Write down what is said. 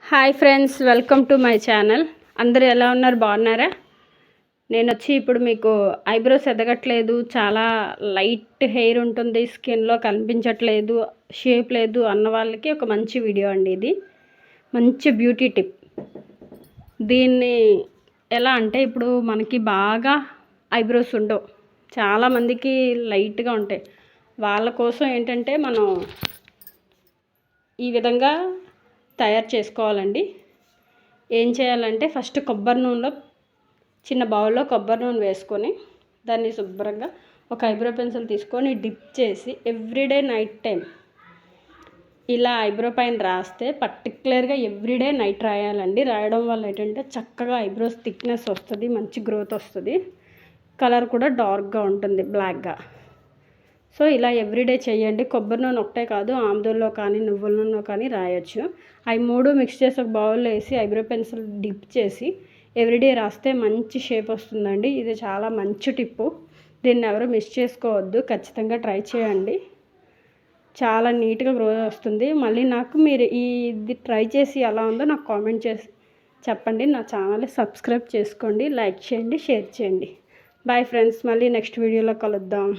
Hi friends, welcome to my channel. అందరూ ఎలా ఉన్నారు? బాగున్నారా? నేను ఇప్పుడు మీకు ఐబ్రోస్ ఎదగట్లేదు, చాలా లైట్ హెయిర్ ఉంటుంది, స్కిన్లో కనిపించట్లేదు, షేప్ లేదు అన్న వాళ్ళకి ఒక మంచి వీడియో అండి. ఇది మంచి బ్యూటీ టిప్. దీన్ని ఎలా అంటే ఇప్పుడు మనకి బాగా ఐబ్రోస్ ఉండవు, చాలామందికి లైట్గా ఉంటాయి. వాళ్ళ కోసం ఏంటంటే మనం ఈ విధంగా తయారు చేసుకోవాలండి. ఏం చేయాలంటే ఫస్ట్ కొబ్బరి నూనెలో చిన్న బౌల్లో కొబ్బరి నూనె వేసుకొని దాన్ని శుభ్రంగా ఒక ఐబ్రో పెన్సిల్ తీసుకొని డిప్ చేసి ఎవ్రీడే నైట్ టైం ఇలా ఐబ్రో పైన రాస్తే, పర్టికులర్గా ఎవ్రీడే నైట్ రాయాలండి. రాయడం వల్ల ఏంటంటే చక్కగా ఐబ్రోస్ థిక్నెస్ వస్తుంది, మంచి గ్రోత్ వస్తుంది, కలర్ కూడా డార్క్గా ఉంటుంది, బ్లాక్గా. సో ఇలా ఎవ్రీడే చేయండి. కొబ్బరి నూనె ఒకటే కాదు, ఆముదంలో కానీ నువ్వుల నూనెలో కానీ రాయొచ్చు. అవి మూడు మిక్స్ చేసి ఒక బౌల్లో వేసి ఐబ్రో పెన్సిల్ డిప్ చేసి ఎవ్రీడే రాస్తే మంచి షేప్ వస్తుందండి. ఇది చాలా మంచి టిప్పు. దీన్ని ఎవరు మిస్ చేసుకోవద్దు, ఖచ్చితంగా ట్రై చేయండి. చాలా నీట్గా గ్రో వస్తుంది. మళ్ళీ నాకు మీరు ఇది ట్రై చేసి ఎలా ఉందో నాకు కామెంట్ చేసి చెప్పండి. నా ఛానల్ని సబ్స్క్రైబ్ చేసుకోండి, లైక్ చేయండి, షేర్ చేయండి. బాయ్ ఫ్రెండ్స్, మళ్ళీ నెక్స్ట్ వీడియోలో కలుద్దాం.